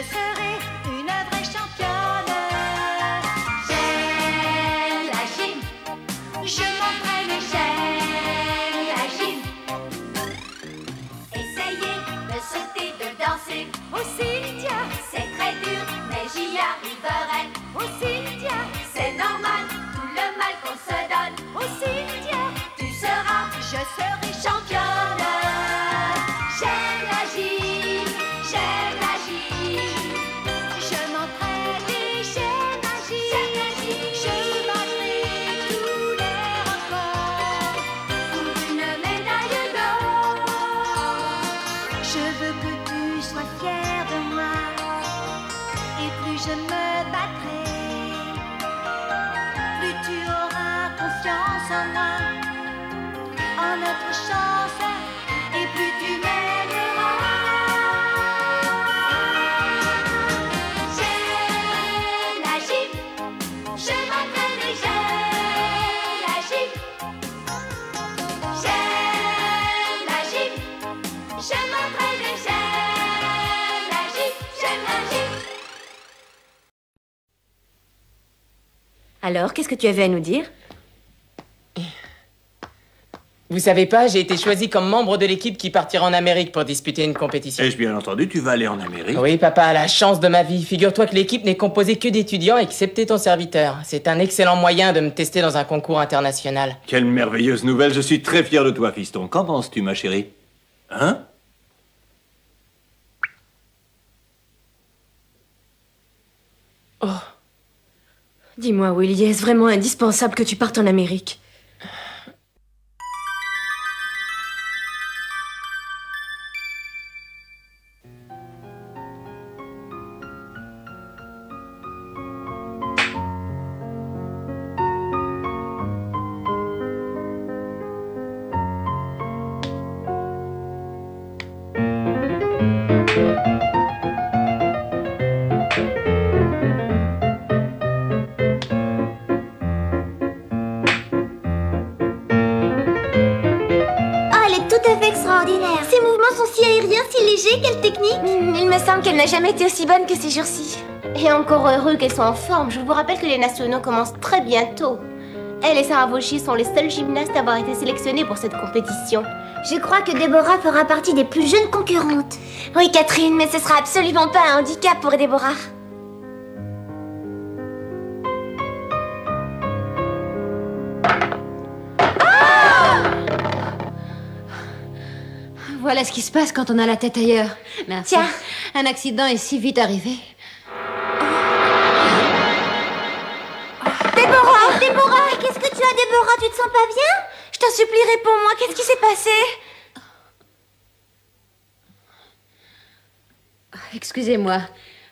serai une vraie championne. J'aime la gym, je m'entraîne, j'aime la gym. Essayez de sauter, de danser, aussi Cynthia, c'est très dur, mais j'y arriverai. Aussi Cynthia, c'est normal, tout le mal qu'on se donne. Aussi Cynthia, tu seras, je serai championne. J'aime la gym, j'aime la gym. Je m'entraîne et j'aime la gym. Je battrai tous les records pour une médaille d'or. Je veux que tu sois fier de moi, et plus je me battrai, plus tu auras confiance en moi, en notre chance, et plus tu m'aimeras. J'aime la gym, je m'entraîne et j'aime la gym. J'aime la gym, je m'entraîne et j'aime la gym. J'aime la gym. Alors, qu'est-ce que tu avais à nous dire? Vous savez pas, j'ai été choisi comme membre de l'équipe qui partira en Amérique pour disputer une compétition. Ai-je bien entendu, tu vas aller en Amérique? Oui, papa, la chance de ma vie. Figure-toi que l'équipe n'est composée que d'étudiants, excepté ton serviteur. C'est un excellent moyen de me tester dans un concours international. Quelle merveilleuse nouvelle, je suis très fier de toi, fiston. Qu'en penses-tu, ma chérie? Hein? Oh. Dis-moi, Willy, est-ce vraiment indispensable que tu partes en Amérique? Extraordinaire. Ses mouvements sont si aériens, si légers, quelle technique. Il me semble qu'elle n'a jamais été aussi bonne que ces jours-ci. Et encore heureux qu'elle soit en forme. Je vous rappelle que les nationaux commencent très bientôt. Elle et Sarah Vaughy sont les seules gymnastes à avoir été sélectionnées pour cette compétition. Je crois que Déborah fera partie des plus jeunes concurrentes. Oui, Catherine, mais ce sera absolument pas un handicap pour Déborah. Voilà ce qui se passe quand on a la tête ailleurs. Merci. Tiens. Un accident est si vite arrivé. Déborah, Déborah, qu'est-ce que tu as, Déborah? Tu te sens pas bien? Je t'en supplie, réponds-moi. Qu'est-ce qui s'est passé? Excusez-moi,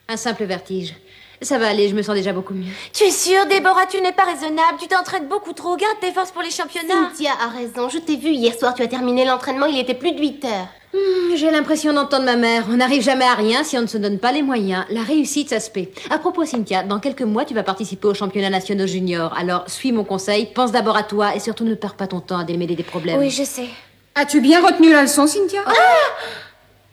un simple vertige. Ça va aller, je me sens déjà beaucoup mieux. Tu es sûre, Déborah? Tu n'es pas raisonnable. Tu t'entraînes beaucoup trop. Garde tes forces pour les championnats. Cynthia a raison. Je t'ai vu hier soir. Tu as terminé l'entraînement. Il était plus de 8 heures. J'ai l'impression d'entendre ma mère. On n'arrive jamais à rien si on ne se donne pas les moyens. La réussite, ça se paie. À propos, Cynthia, dans quelques mois, tu vas participer aux championnats nationaux juniors. Alors, suis mon conseil, pense d'abord à toi et surtout ne perds pas ton temps à démêler des problèmes. Oui, je sais. As-tu bien retenu la leçon, Cynthia?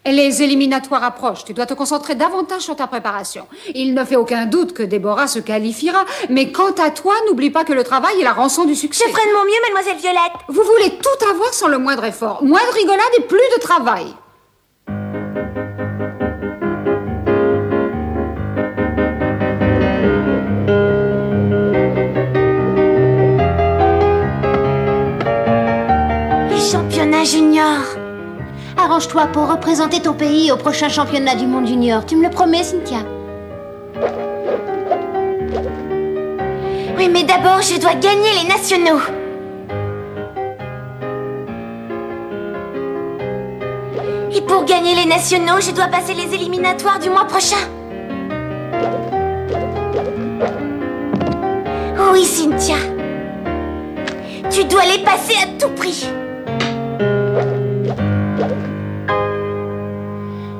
Les éliminatoires approchent. Tu dois te concentrer davantage sur ta préparation. Il ne fait aucun doute que Déborah se qualifiera. Mais quant à toi, n'oublie pas que le travail est la rançon du succès. Je ferai de mon mieux, mademoiselle Violette. Vous voulez tout avoir sans le moindre effort. Moins de rigolade et plus de travail. Les championnats juniors. Arrange-toi pour représenter ton pays au prochain championnat du monde junior. Tu me le promets, Cynthia? Oui, mais d'abord, je dois gagner les nationaux. Et pour gagner les nationaux, je dois passer les éliminatoires du mois prochain. Oui, Cynthia. Tu dois les passer à tout prix.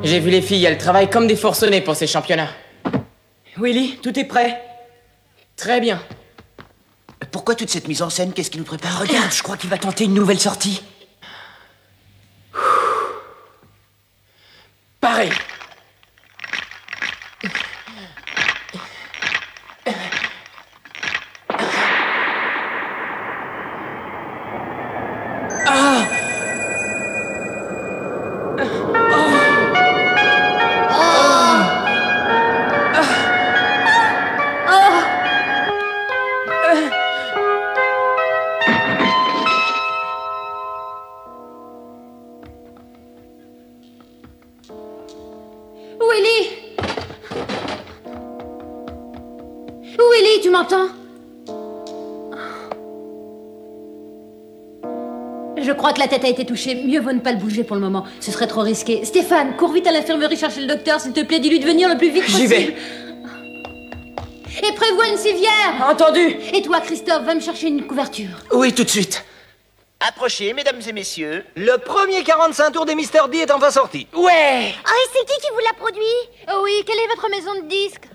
J'ai vu les filles, elles travaillent comme des forcenés pour ces championnats. Willy, tout est prêt? Très bien. Pourquoi toute cette mise en scène? Qu'est-ce qui nous prépare? Regarde, je crois qu'il va tenter une nouvelle sortie. Pareil. tu m'entends? Je crois que la tête a été touchée. Mieux vaut ne pas le bouger pour le moment. Ce serait trop risqué. Stéphane, cours vite à l'infirmerie chercher le docteur, s'il te plaît. Dis-lui de venir le plus vite possible. J'y vais. Et prévois une civière. Entendu. Et toi, Christophe, va me chercher une couverture. Oui, tout de suite. Approchez, mesdames et messieurs. Le premier 45 tours des Mr. D est enfin sorti. Ouais. Oh, et c'est qui vous l'a produit? Oh oui, quelle est votre maison de disques?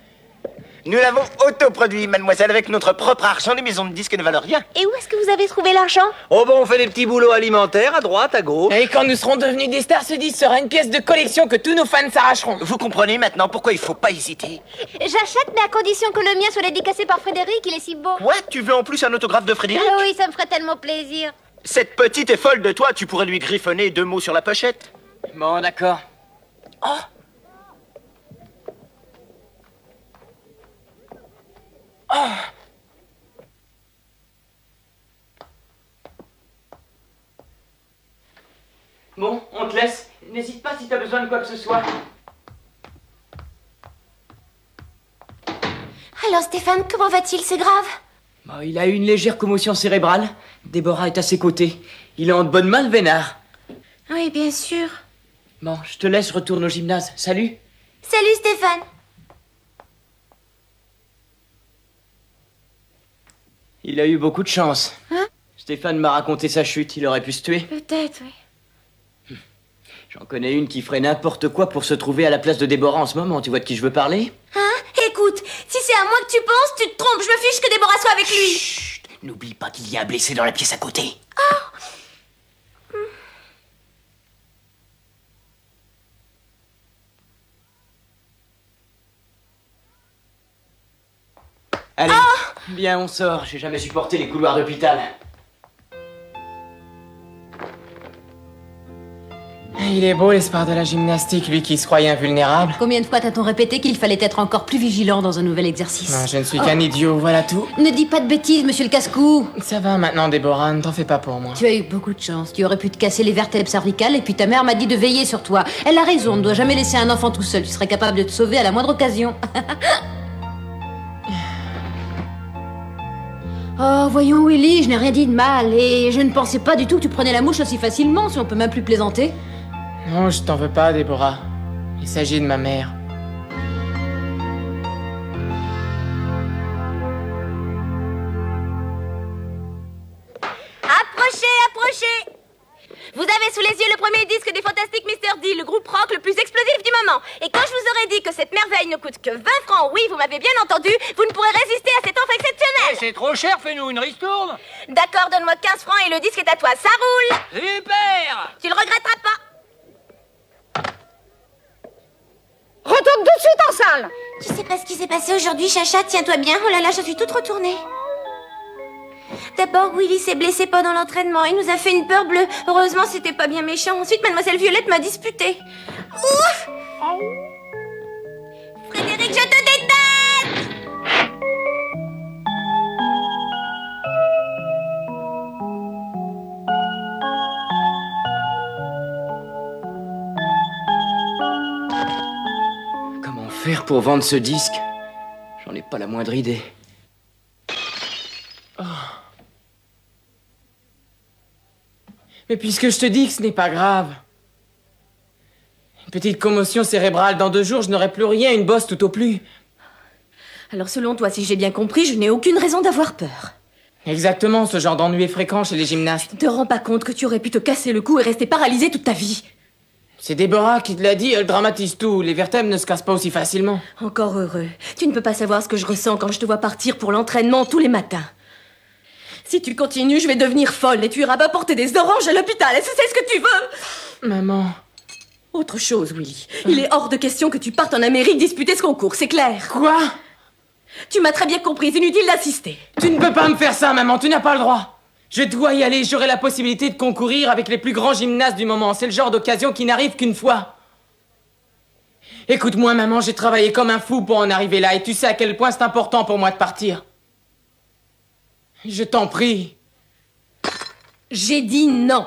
Nous l'avons autoproduit, mademoiselle, avec notre propre argent. Les maisons de disques ne valent rien. Et où est-ce que vous avez trouvé l'argent? Oh bon, on fait des petits boulots alimentaires à droite, à gauche. Et quand nous serons devenus des stars, ce disque sera une pièce de collection que tous nos fans s'arracheront. Vous comprenez maintenant pourquoi il faut pas hésiter. J'achète, mais à condition que le mien soit dédicacé par Frédéric, il est si beau. Quoi? Tu veux en plus un autographe de Frédéric? Ah oui, ça me ferait tellement plaisir. Cette petite est folle de toi, tu pourrais lui griffonner 2 mots sur la pochette. Bon, d'accord. Oh. Oh. Bon, on te laisse. N'hésite pas si t'as besoin de quoi que ce soit. Alors Stéphane, comment va-t-il? C'est grave? Bon, il a eu une légère commotion cérébrale. Déborah est à ses côtés. Il est en de bonne main, le vénard. Oui, bien sûr. Bon, je te laisse, retourne au gymnase. Salut. Salut Stéphane. Il a eu beaucoup de chance. Hein? Stéphane m'a raconté sa chute. Il aurait pu se tuer. Peut-être, oui. J'en connais une qui ferait n'importe quoi pour se trouver à la place de Déborah en ce moment. Tu vois de qui je veux parler? Hein? Écoute, si c'est à moi que tu penses, tu te trompes. Je me fiche que Déborah soit avec lui. Chut, n'oublie pas qu'il y a un blessé dans la pièce à côté. Allez, viens, on sort. J'ai jamais supporté les couloirs d'hôpital. Il est beau l'espoir de la gymnastique, lui qui se croyait invulnérable. Combien de fois t'a-t-on répété qu'il fallait être encore plus vigilant dans un nouvel exercice? Non, je ne suis qu'un idiot, voilà tout. Ne dis pas de bêtises, monsieur le casse-cou. Ça va maintenant, Déborah, ne t'en fais pas pour moi. Tu as eu beaucoup de chance. Tu aurais pu te casser les vertèbres cervicales et puis ta mère m'a dit de veiller sur toi. Elle a raison, on ne doit jamais laisser un enfant tout seul. Tu serais capable de te sauver à la moindre occasion. Oh, voyons, Willy, je n'ai rien dit de mal et je ne pensais pas du tout que tu prenais la mouche aussi facilement, si on peut même plus plaisanter. Non, je t'en veux pas, Déborah. Il s'agit de ma mère. Approchez, approchez. Vous avez sous les yeux le premier disque des Fantastiques Mr. D, le groupe rock le plus explosif du moment. Et quand je vous aurais dit que cette merveille ne coûte que 20 francs, oui, vous m'avez bien entendu, vous ne pourrez résister à cette offre exceptionnelle. C'est trop cher, fais-nous une ristourne. D'accord, donne-moi 15 francs et le disque est à toi. Ça roule. Super. Tu le regretteras pas. Retourne tout de suite en salle. Tu sais pas ce qui s'est passé aujourd'hui, Chacha? Tiens-toi bien. Oh là là, je suis toute retournée. D'abord, Willy s'est blessé pendant l'entraînement. Il nous a fait une peur bleue. Heureusement, c'était pas bien méchant. Ensuite, Mademoiselle Violette m'a disputé. Ouf! Frédéric, je te déteste! Comment faire pour vendre ce disque? J'en ai pas la moindre idée. Oh. Mais puisque je te dis que ce n'est pas grave. Une petite commotion cérébrale dans 2 jours, je n'aurai plus rien, une bosse tout au plus. Alors selon toi, si j'ai bien compris, je n'ai aucune raison d'avoir peur. Exactement, ce genre d'ennui est fréquent chez les gymnastes. Tu te rends pas compte que tu aurais pu te casser le cou et rester paralysé toute ta vie? C'est Déborah qui te l'a dit, elle dramatise tout. Les vertèbres ne se cassent pas aussi facilement. Encore heureux. Tu ne peux pas savoir ce que je ressens quand je te vois partir pour l'entraînement tous les matins. Si tu continues, je vais devenir folle et tu iras m'apporter des oranges à l'hôpital. Est-ce que c'est ce que tu veux? Maman... Autre chose, Willy. Il est hors de question que tu partes en Amérique disputer ce concours, c'est clair. Quoi? Tu m'as très bien comprise, inutile d'assister. Tu ne peux pas me faire ça, maman, tu n'as pas le droit. Je dois y aller, j'aurai la possibilité de concourir avec les plus grands gymnastes du moment. C'est le genre d'occasion qui n'arrive qu'une fois. Écoute-moi, maman, j'ai travaillé comme un fou pour en arriver là et tu sais à quel point c'est important pour moi de partir. Je t'en prie. J'ai dit non.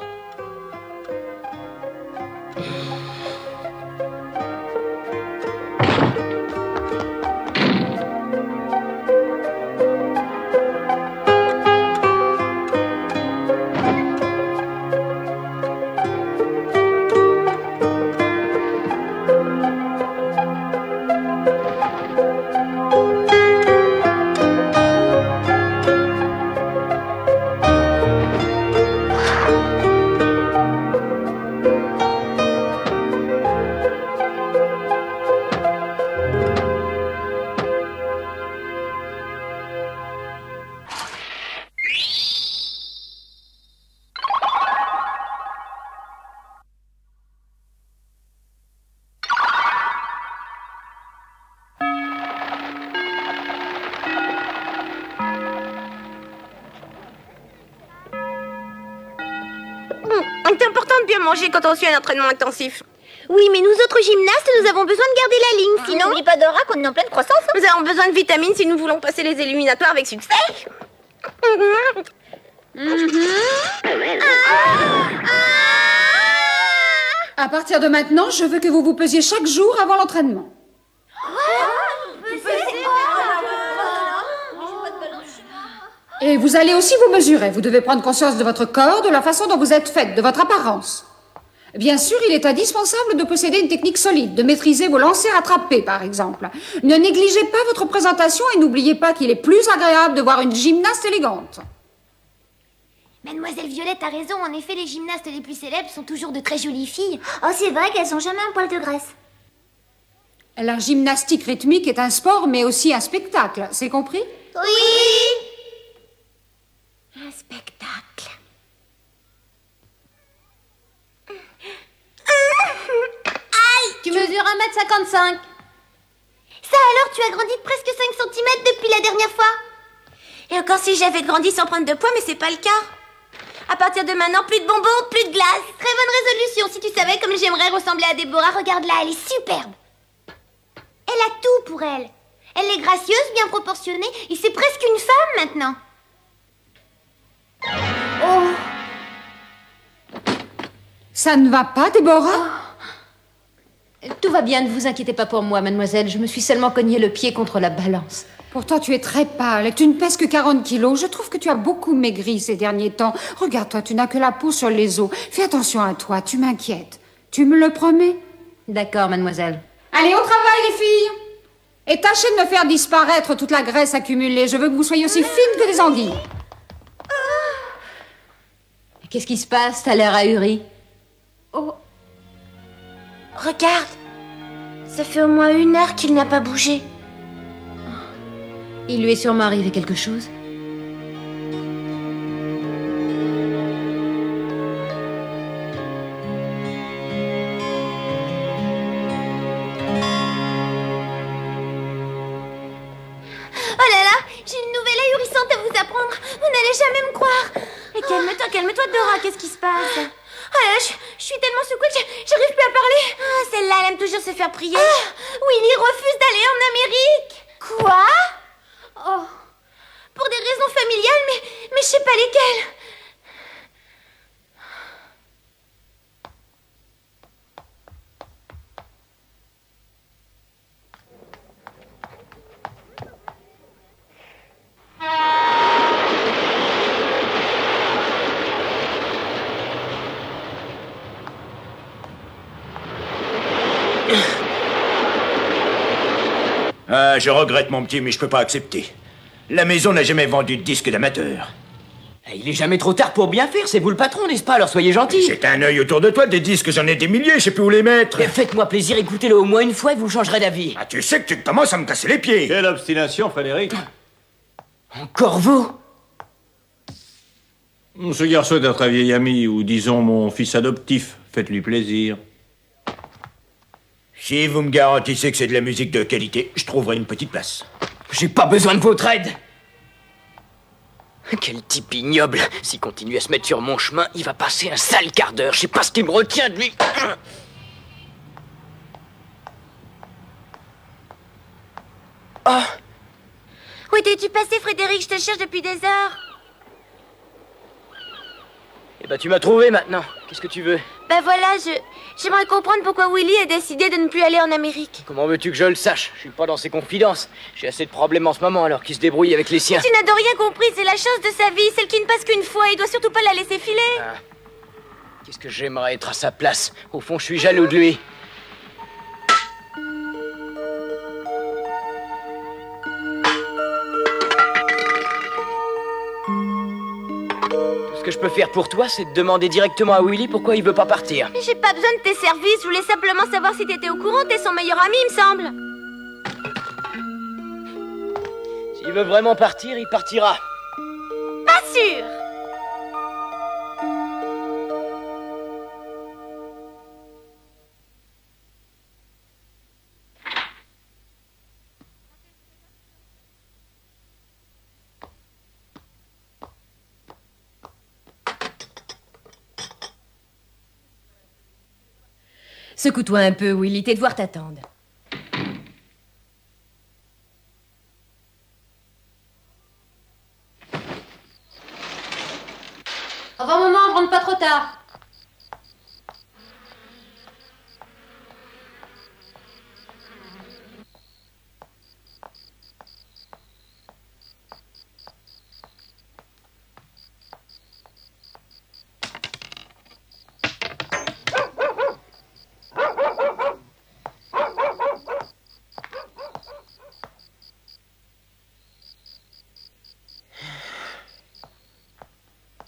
à manger quand on suit un entraînement intensif. Oui, mais nous autres gymnastes, nous avons besoin de garder la ligne. Sinon, n'oublie pas Dora qu'on est en pleine croissance. Nous avons besoin de vitamines si nous voulons passer les éliminatoires avec succès. À partir de maintenant, je veux que vous vous pesiez chaque jour avant l'entraînement. Et vous allez aussi vous mesurer. Vous devez prendre conscience de votre corps, de la façon dont vous êtes faite, de votre apparence. Bien sûr, il est indispensable de posséder une technique solide, de maîtriser vos lancers attrapés, par exemple. Ne négligez pas votre présentation et n'oubliez pas qu'il est plus agréable de voir une gymnaste élégante. Mademoiselle Violette a raison. En effet, les gymnastes les plus célèbres sont toujours de très jolies filles. Oh, c'est vrai qu'elles ont jamais un poil de graisse. La gymnastique rythmique est un sport, mais aussi un spectacle. C'est compris? Oui. Un spectacle. Aïe! Tu mesures 1,55 m. Ça alors, tu as grandi de presque 5 cm depuis la dernière fois. Et encore si j'avais grandi sans prendre de poids, mais c'est pas le cas. À partir de maintenant, plus de bonbons, plus de glace. Très bonne résolution. Si tu savais comme j'aimerais ressembler à Déborah, regarde là, elle est superbe. Elle a tout pour elle. Elle est gracieuse, bien proportionnée, et c'est presque une femme maintenant. Oh! Ça ne va pas, Déborah? Tout va bien, ne vous inquiétez pas pour moi, mademoiselle. Je me suis seulement cogné le pied contre la balance. Pourtant, tu es très pâle et tu ne pèses que 40 kilos. Je trouve que tu as beaucoup maigri ces derniers temps. Regarde-toi, tu n'as que la peau sur les os. Fais attention à toi, tu m'inquiètes. Tu me le promets? D'accord, mademoiselle. Allez, au travail, les filles! Et tâchez de me faire disparaître toute la graisse accumulée. Je veux que vous soyez aussi fines que des anguilles. Qu'est-ce qui se passe? T'as l'air ahuri. Oh. Regarde. Ça fait au moins 1 heure qu'il n'a pas bougé. Il lui est sûrement arrivé quelque chose. Oh là là, j'ai une nouvelle ahurissante à vous apprendre. Vous n'allez jamais me croire. Et calme-toi, Dora, qu'est-ce qui se passe? Oh là là, je suis tellement secouée que j'arrive plus à parler. Ah, celle-là, elle aime toujours se faire prier. Willy refuse d'aller en Amérique. Quoi? Oh, pour des raisons familiales, mais je sais pas lesquelles. Ah, je regrette, mon petit, mais je peux pas accepter. La maison n'a jamais vendu de disques d'amateur. Il est jamais trop tard pour bien faire, c'est vous le patron, n'est-ce pas? Alors soyez gentil. C'est un œil autour de toi, des disques, j'en ai des milliers, je sais plus où les mettre. Faites-moi plaisir, écoutez-le au moins une fois et vous changerez d'avis. Ah, tu sais que tu commences à me casser les pieds. Quelle obstination, Frédéric. Encore vous? Ce garçon est un très vieil ami, ou disons mon fils adoptif. Faites-lui plaisir. Si vous me garantissez que c'est de la musique de qualité, je trouverai une petite place. J'ai pas besoin de votre aide. Quel type ignoble. S'il continue à se mettre sur mon chemin, il va passer un sale quart d'heure. Je sais pas ce qui me retient de lui. Oh. Où étais-tu passé, Frédéric? Je te cherche depuis des heures. Eh ben, tu m'as trouvé maintenant. Qu'est-ce que tu veux? Ben voilà, j'aimerais comprendre pourquoi Willy a décidé de ne plus aller en Amérique. Comment veux-tu que je le sache? Je suis pas dans ses confidences. J'ai assez de problèmes en ce moment, alors qu'il se débrouille avec les siens. Tu n'as de rien compris, c'est la chance de sa vie, celle qui ne passe qu'une fois. Il doit surtout pas la laisser filer. Ah. Qu'est-ce que j'aimerais être à sa place? Au fond, je suis jaloux de lui. Ce que je peux faire pour toi, c'est de demander directement à Willy pourquoi il veut pas partir. J'ai pas besoin de tes services, je voulais simplement savoir si t'étais au courant, t'es son meilleur ami, il me semble. S'il veut vraiment partir, il partira. Pas sûr. Secoue-toi un peu, Willy, tes devoirs t'attendent. Au revoir, maman, rentre pas trop tard.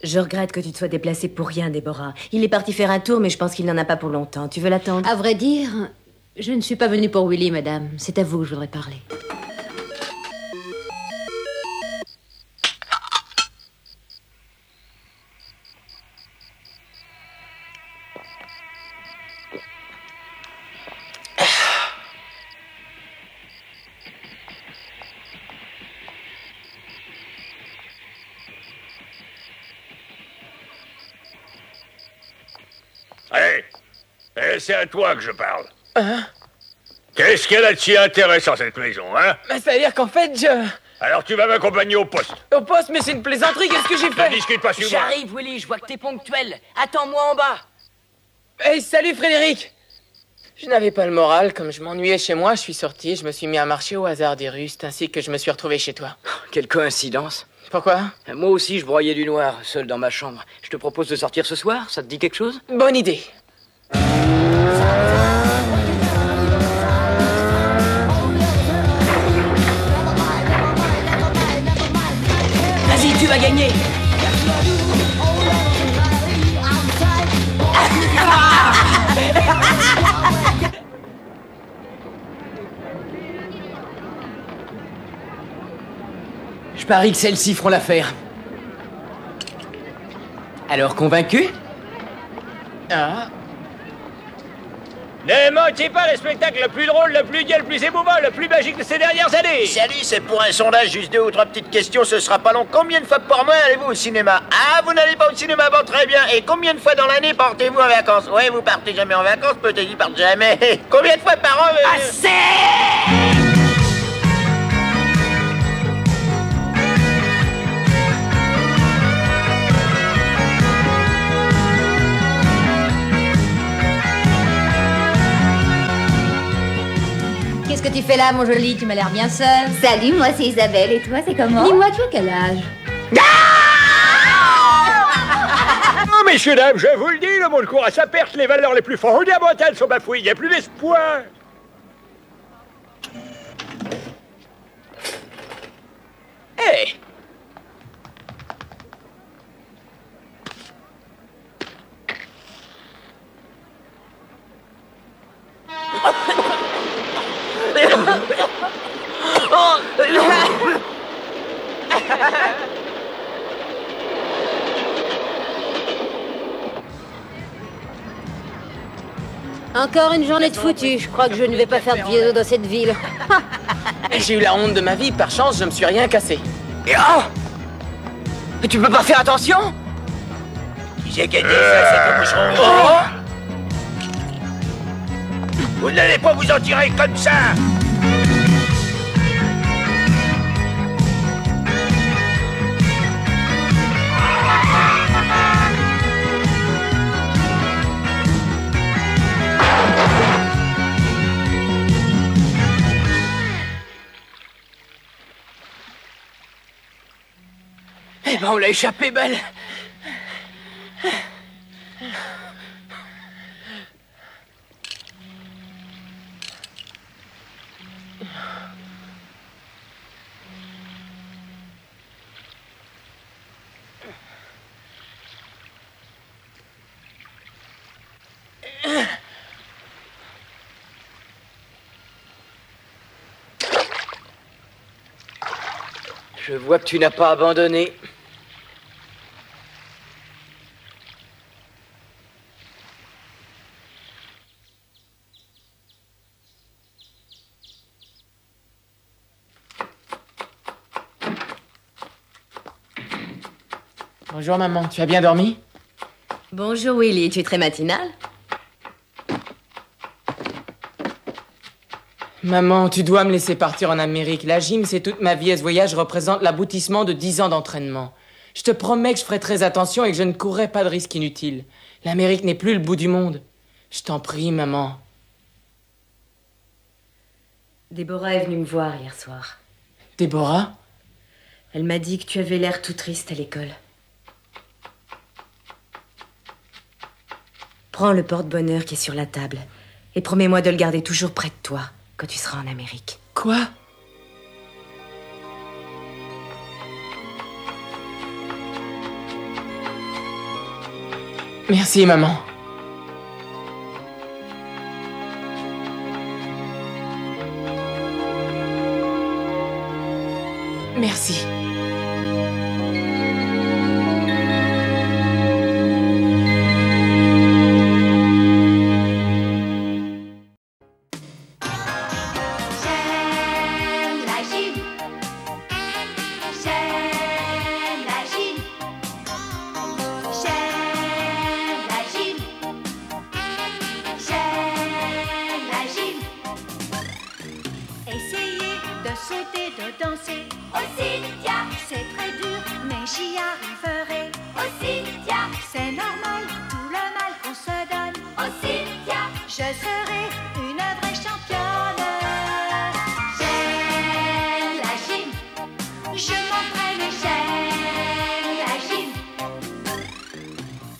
Je regrette que tu te sois déplacée pour rien, Déborah. Il est parti faire un tour, mais je pense qu'il n'en a pas pour longtemps. Tu veux l'attendre? À vrai dire, je ne suis pas venue pour Willy, madame. C'est à vous que je voudrais parler. C'est à toi que je parle. Hein? Qu'est-ce qu'elle a de si intéressant, cette maison, hein? Mais c'est-à-dire qu'en fait, Alors tu vas m'accompagner au poste. Au poste, mais c'est une plaisanterie, qu'est-ce que j'ai fait? Ne discute pas sur moi. J'arrive, Willy, je vois que t'es ponctuel. Attends-moi en bas. Hey, salut Frédéric! Je n'avais pas le moral, comme je m'ennuyais chez moi, je suis sorti, je me suis mis à marcher au hasard des rues, c'est ainsi que je me suis retrouvé chez toi. Quelle coïncidence. Pourquoi? Moi aussi, je broyais du noir, seul dans ma chambre. Je te propose de sortir ce soir, ça te dit quelque chose? Bonne idée. Vas-y, tu vas gagner. Je parie que celles-ci feront l'affaire. Alors, convaincu? Ah. Ne manquez pas le spectacle le plus drôle, le plus gai, le plus émouvant, le plus magique de ces dernières années. Salut, c'est pour un sondage, juste 2 ou 3 petites questions, ce sera pas long. Combien de fois par mois allez-vous au cinéma? Ah, vous n'allez pas au cinéma, bon, très bien. Et combien de fois dans l'année partez-vous en vacances? Ouais, vous partez jamais en vacances, peut-être qu'ils partent jamais. Combien de fois par an? Assez! Qu'est-ce que tu fais là, mon joli? Tu m'as l'air bien seule. Salut, moi c'est Isabelle, et toi c'est comment? Dis-moi, tu as quel âge? Oh, messieurs, dames, je vous le dis, le monde court à sa perte, les valeurs les plus fondamentales sont bafouées, il n'y a plus d'espoir. Hey! Encore une journée de foutu. Je crois que je ne vais pas faire de vieux os dans cette ville. J'ai eu la honte de ma vie, par chance, je me suis rien cassé. Et oh! Mais tu peux pas faire attention? J'ai gagné ça, c'est un boucheron. Vous n'allez pas vous en tirer comme ça. Eh ben, on l'a échappé, belle. Je vois que tu n'as pas abandonné. Bonjour maman, tu as bien dormi? Bonjour Willy, tu es très matinal? Maman, tu dois me laisser partir en Amérique. La gym, c'est toute ma vie et ce voyage représente l'aboutissement de 10 ans d'entraînement. Je te promets que je ferai très attention et que je ne courrai pas de risques inutiles. L'Amérique n'est plus le bout du monde. Je t'en prie, maman. Déborah est venue me voir hier soir. Déborah? Elle m'a dit que tu avais l'air tout triste à l'école. Prends le porte-bonheur qui est sur la table et promets-moi de le garder toujours près de toi quand tu seras en Amérique. Quoi? Merci, maman. Merci. J'aime la gym. J'aime la gym. J'aime la gym. J'aime la gym. Essayez de sauter, de danser. Oh Cynthia, c'est très dur, mais j'y arriverai. Oh Cynthia, c'est normal, tout le mal qu'on se donne. Oh Cynthia, je serai une vraie championne. J'aime la gym, je m'entraîne et j'aime la gym.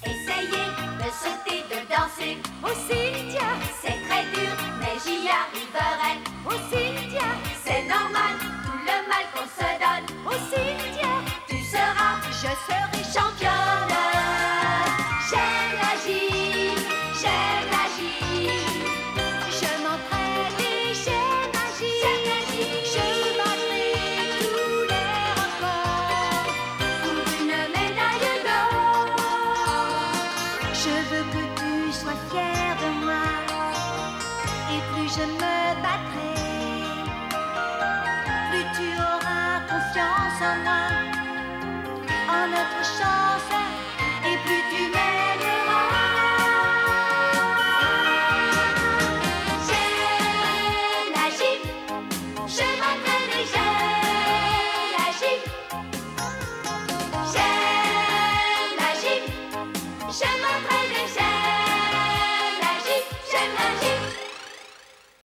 Essayez de sauter, de danser. Oh Cynthia, c'est très dur, mais j'y arriverai. Oh Cynthia, c'est normal, tout le mal qu'on se donne. Oh Cynthia, tu seras, je serai championne. J'aime la gym, j'aime la gym. Je m'entraîne et j'aime la gym. Je battrai tous les records pour une médaille d'or. Je veux que tu sois fier de moi et plus je me battrai,